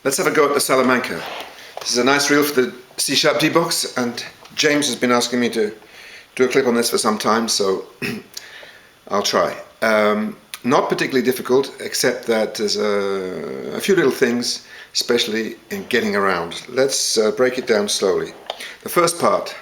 Let's have a go at the Salamanca. This is a nice reel for the C-sharp D box, and James has been asking me to do a clip on this for some time, so I'll try. Not particularly difficult, except that there's a few little things, especially in getting around. Let's break it down slowly. The first part.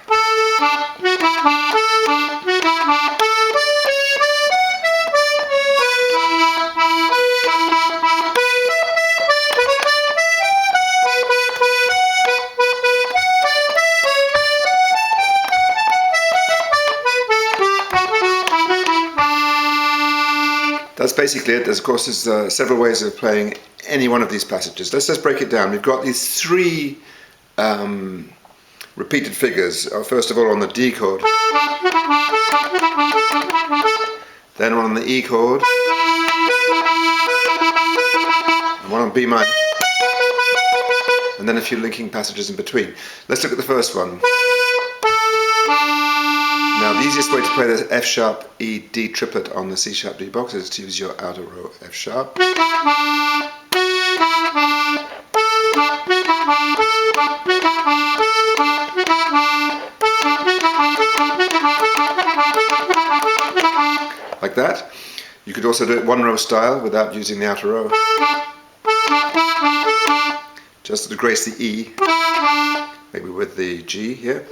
That's basically it. Of course, there's several ways of playing any one of these passages. Let's just break it down. We've got these three repeated figures. First of all, on the D chord, then one on the E chord, and one on B minor, and then a few linking passages in between. Let's look at the first one. Now, the easiest way to play the F sharp E D triplet on the C sharp D box is to use your outer row F sharp. Like that. You could also do it one row style without using the outer row. Just to grace the E, maybe with the G here.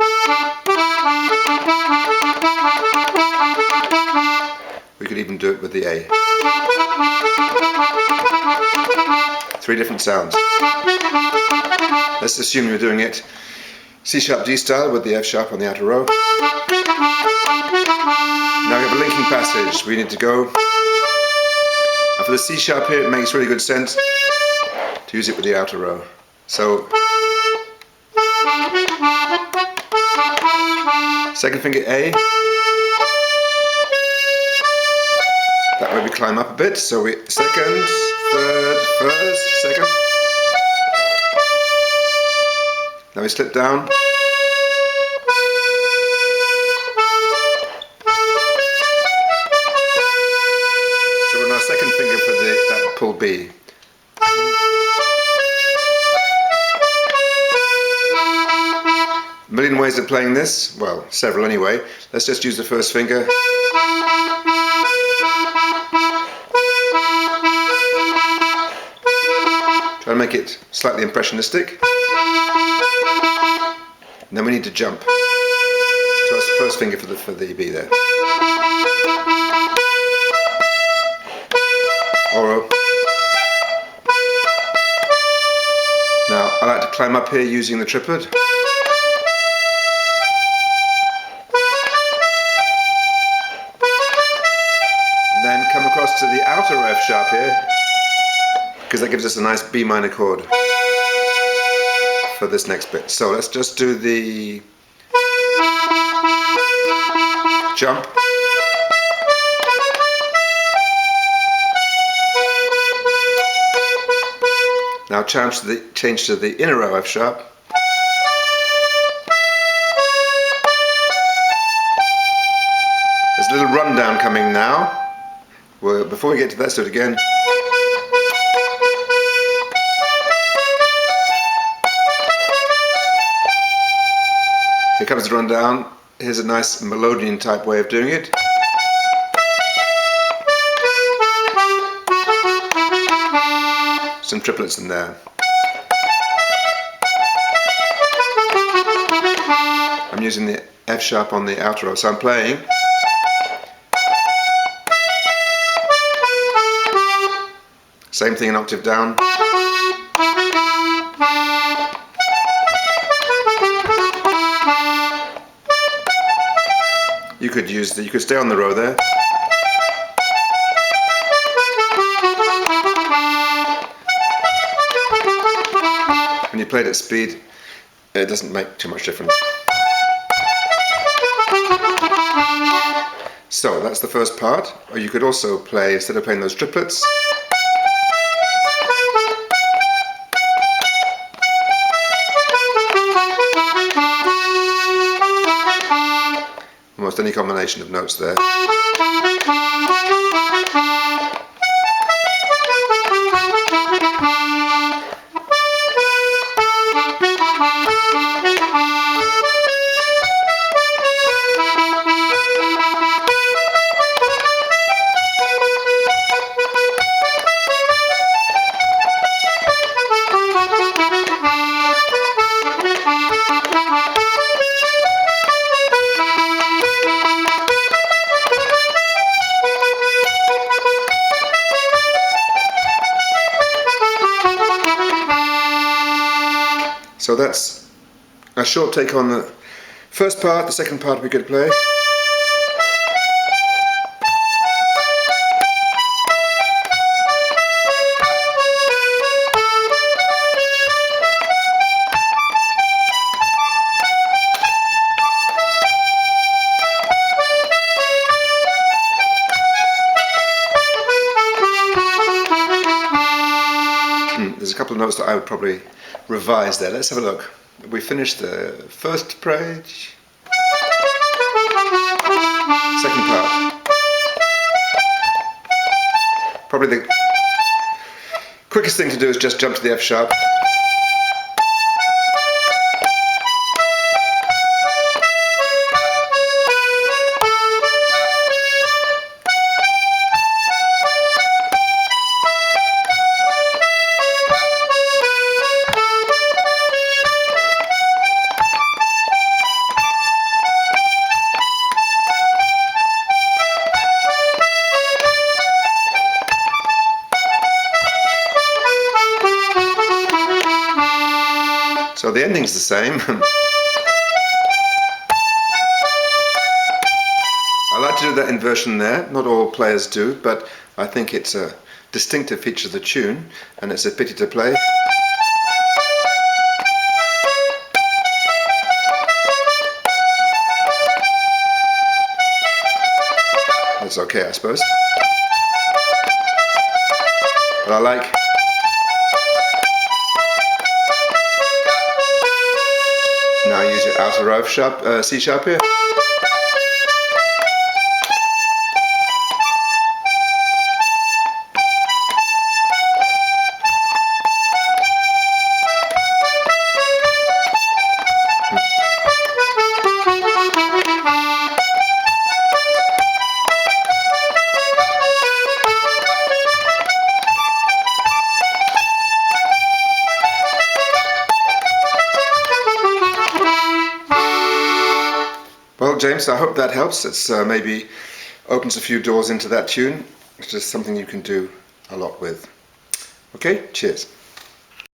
We could even do it with the A. Three different sounds. Let's assume you're doing it C sharp D style with the F sharp on the outer row. Now we have a linking passage we need to go. And for the C sharp here, it makes really good sense to use it with the outer row. So, second finger A. That way we climb up a bit, so we second, third, first, second. Now we slip down. So we're on our second finger for that pull B. A million ways of playing this, well, several anyway. Let's just use the first finger. Try to make it slightly impressionistic. And then we need to jump. So that's the first finger for the B there. Oro. Now I like to climb up here using the triplet. And then come across to the outer F sharp here, because that gives us a nice B minor chord for this next bit. So let's just do the jump. Now change to the inner row F sharp. There's a little rundown coming now. Well, before we get to that, let's do it again. Here comes the rundown. Here's a nice melodeon type way of doing it. Some triplets in there. I'm using the F sharp on the outer row, so I'm playing. Same thing an octave down. You could stay on the row there. When you play it at speed, it doesn't make too much difference. So that's the first part. Or you could also play, instead of playing those triplets, almost any combination of notes there. So that's a short take on the first part. The second part we could play. There's a couple of notes that I would probably revise there. Let's have a look. We finished the first page. Second part. Probably the quickest thing to do is just jump to the F sharp. So the ending's the same. I like to do that inversion there. Not all players do, but I think it's a distinctive feature of the tune, and it's a pity to play. That's okay, I suppose. But I like now use your outer F sharp, C sharp here. Well, James, I hope that helps. It's maybe opens a few doors into that tune. It's just something you can do a lot with. Okay, cheers.